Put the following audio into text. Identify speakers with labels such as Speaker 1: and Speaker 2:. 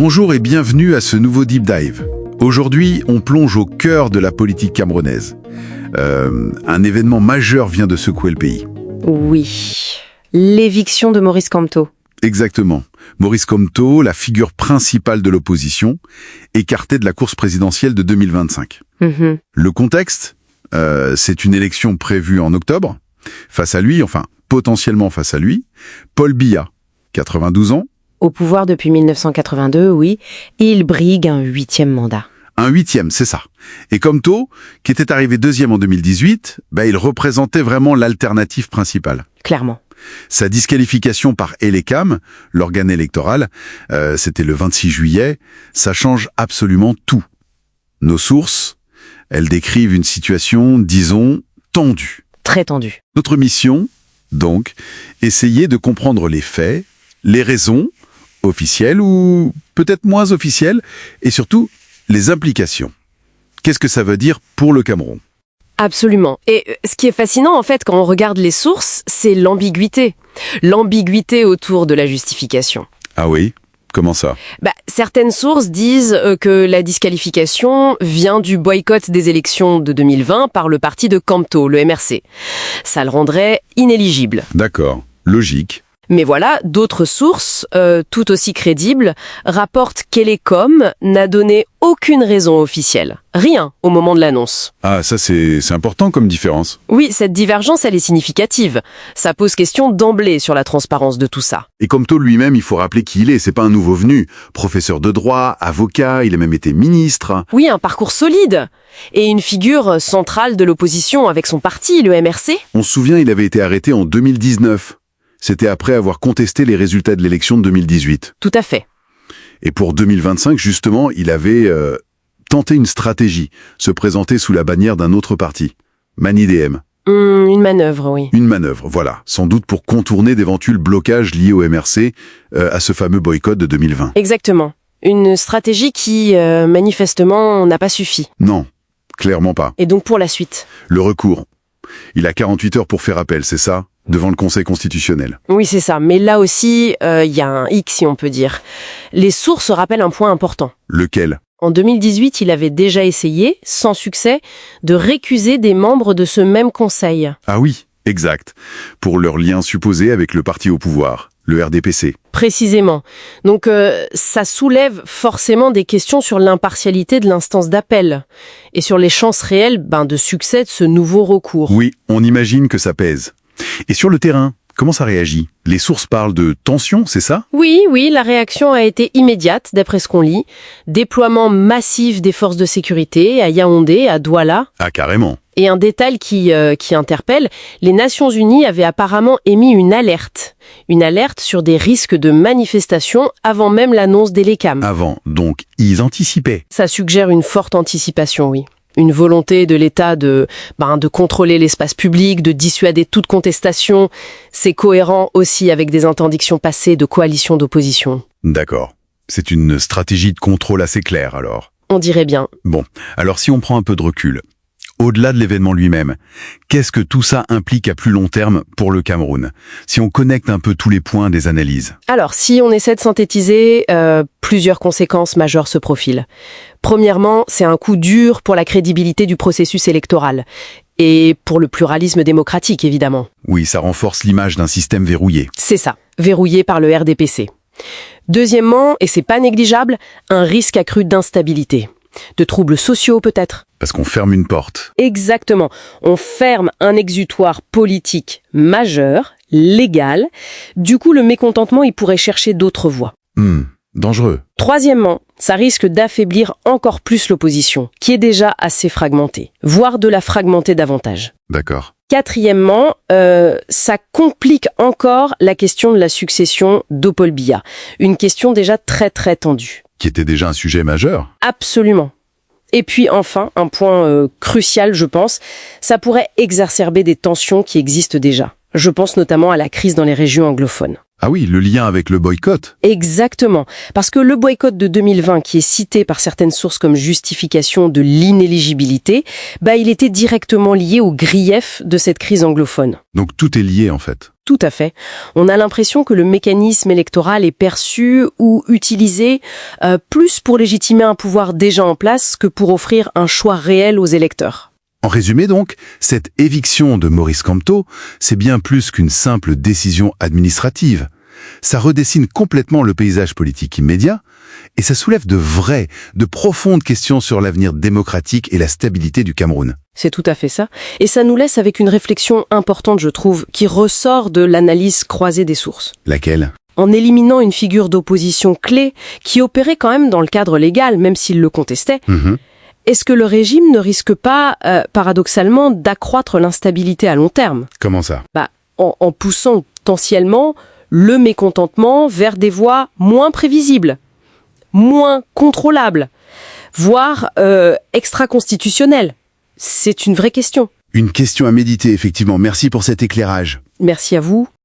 Speaker 1: Bonjour et bienvenue à ce nouveau Deep Dive. Aujourd'hui, on plonge au cœur de la politique camerounaise. Un événement majeur vient de secouer le pays.
Speaker 2: Oui, l'éviction de Maurice Kamto.
Speaker 1: Exactement. Maurice Kamto, la figure principale de l'opposition, écarté de la course présidentielle de 2025. Le contexte, c'est une élection prévue en octobre. Face à lui, enfin potentiellement face à lui, Paul Biya, 92 ans.
Speaker 2: Au pouvoir depuis 1982, oui, il brigue un 8e mandat.
Speaker 1: Un 8e, c'est ça. Et Kamto, qui était arrivé 2e en 2018, il représentait vraiment l'alternative principale.
Speaker 2: Clairement.
Speaker 1: Sa disqualification par Elecam, l'organe électoral, c'était le 26 juillet, ça change absolument tout. Nos sources, elles décrivent une situation, disons, tendue.
Speaker 2: Très tendue.
Speaker 1: Notre mission, donc, essayer de comprendre les faits, les raisons, officielles ou peut-être moins officielles, et surtout, les implications. Qu'est-ce que ça veut dire pour le Cameroun ?
Speaker 2: Absolument. Et ce qui est fascinant, en fait, quand on regarde les sources, c'est l'ambiguïté. L'ambiguïté autour de la justification.
Speaker 1: Ah oui ? Comment ça ?
Speaker 2: Certaines sources disent que la disqualification vient du boycott des élections de 2020 par le parti de Kamto, le MRC. Ça le rendrait inéligible.
Speaker 1: D'accord. Logique.
Speaker 2: Mais voilà, d'autres sources, tout aussi crédibles, rapportent qu'Elecom n'a donné aucune raison officielle. Rien au moment de l'annonce.
Speaker 1: Ah, ça c'est important comme différence.
Speaker 2: Oui, cette divergence, elle est significative. Ça pose question d'emblée sur la transparence de tout ça.
Speaker 1: Et Kamto lui-même, il faut rappeler qui il est. C'est pas un nouveau venu. Professeur de droit, avocat, il a même été ministre.
Speaker 2: Oui, un parcours solide. Et une figure centrale de l'opposition avec son parti, le MRC.
Speaker 1: On se souvient, il avait été arrêté en 2019. C'était après avoir contesté les résultats de l'élection de 2018.
Speaker 2: Tout à fait.
Speaker 1: Et pour 2025, justement, il avait tenté une stratégie, se présenter sous la bannière d'un autre parti, MANI-DM.
Speaker 2: Une manœuvre, oui.
Speaker 1: Une manœuvre, voilà. Sans doute pour contourner d'éventuels blocages liés au MRC à ce fameux boycott de 2020.
Speaker 2: Exactement. Une stratégie qui, manifestement, n'a pas suffi.
Speaker 1: Non, clairement pas.
Speaker 2: Et donc pour la suite ?
Speaker 1: Le recours. Il a 48 heures pour faire appel, c'est ça ? Devant le Conseil constitutionnel.
Speaker 2: Oui, c'est ça. Mais là aussi, il y a un hic, si on peut dire. Les sources rappellent un point important.
Speaker 1: Lequel ?
Speaker 2: En 2018, il avait déjà essayé, sans succès, de récuser des membres de ce même conseil.
Speaker 1: Ah oui, exact. Pour leur lien supposé avec le parti au pouvoir, le RDPC.
Speaker 2: Précisément. Donc, ça soulève forcément des questions sur l'impartialité de l'instance d'appel et sur les chances réelles de succès de ce nouveau recours.
Speaker 1: Oui, on imagine que ça pèse. Et sur le terrain, comment ça réagit ? Les sources parlent de tension, c'est ça ?
Speaker 2: Oui, la réaction a été immédiate, d'après ce qu'on lit. Déploiement massif des forces de sécurité à Yaoundé, à Douala.
Speaker 1: Ah, carrément.
Speaker 2: Et un détail qui interpelle, les Nations Unies avaient apparemment émis une alerte sur des risques de manifestation avant même l'annonce d'Elecam.
Speaker 1: Avant, donc, ils anticipaient.
Speaker 2: Ça suggère une forte anticipation, oui. Une volonté de l'État de contrôler l'espace public, de dissuader toute contestation. C'est cohérent aussi avec des interdictions passées de coalitions d'opposition.
Speaker 1: D'accord. C'est une stratégie de contrôle assez claire, alors.
Speaker 2: On dirait bien.
Speaker 1: Bon, alors si on prend un peu de recul, au-delà de l'événement lui-même, qu'est-ce que tout ça implique à plus long terme pour le Cameroun ? Si on connecte un peu tous les points des analyses.
Speaker 2: Alors, si on essaie de synthétiser, plusieurs conséquences majeures se profilent. Premièrement, c'est un coup dur pour la crédibilité du processus électoral. Et pour le pluralisme démocratique, évidemment.
Speaker 1: Oui, ça renforce l'image d'un système verrouillé.
Speaker 2: C'est ça, verrouillé par le RDPC. Deuxièmement, et c'est pas négligeable, un risque accru d'instabilité. De troubles sociaux peut-être.
Speaker 1: Parce qu'on ferme une porte.
Speaker 2: Exactement. On ferme un exutoire politique majeur, légal. Du coup, le mécontentement, il pourrait chercher d'autres voies.
Speaker 1: Dangereux.
Speaker 2: Troisièmement, ça risque d'affaiblir encore plus l'opposition, qui est déjà assez fragmentée, voire de la fragmenter davantage.
Speaker 1: D'accord.
Speaker 2: Quatrièmement, ça complique encore la question de la succession de Paul Biya. Une question déjà très très tendue.
Speaker 1: Qui était déjà un sujet majeur.
Speaker 2: Absolument. Et puis enfin, un point crucial, je pense, ça pourrait exacerber des tensions qui existent déjà. Je pense notamment à la crise dans les régions anglophones.
Speaker 1: Ah oui, le lien avec le boycott.
Speaker 2: Exactement. Parce que le boycott de 2020, qui est cité par certaines sources comme justification de l'inéligibilité, il était directement lié au grief de cette crise anglophone.
Speaker 1: Donc tout est lié en fait.
Speaker 2: Tout à fait. On a l'impression que le mécanisme électoral est perçu ou utilisé plus pour légitimer un pouvoir déjà en place que pour offrir un choix réel aux électeurs.
Speaker 1: En résumé donc, cette éviction de Maurice Kamto, c'est bien plus qu'une simple décision administrative. Ça redessine complètement le paysage politique immédiat et ça soulève de profondes questions sur l'avenir démocratique et la stabilité du Cameroun.
Speaker 2: C'est tout à fait ça. Et ça nous laisse avec une réflexion importante, je trouve, qui ressort de l'analyse croisée des sources.
Speaker 1: Laquelle ?
Speaker 2: En éliminant une figure d'opposition clé qui opérait quand même dans le cadre légal, même s'il le contestait, est-ce que le régime ne risque pas, paradoxalement, d'accroître l'instabilité à long terme ?
Speaker 1: Comment ça ?
Speaker 2: En poussant potentiellement le mécontentement vers des voies moins prévisibles, moins contrôlables, voire extra-constitutionnelles. C'est une vraie question.
Speaker 1: Une question à méditer, effectivement. Merci pour cet éclairage.
Speaker 2: Merci à vous.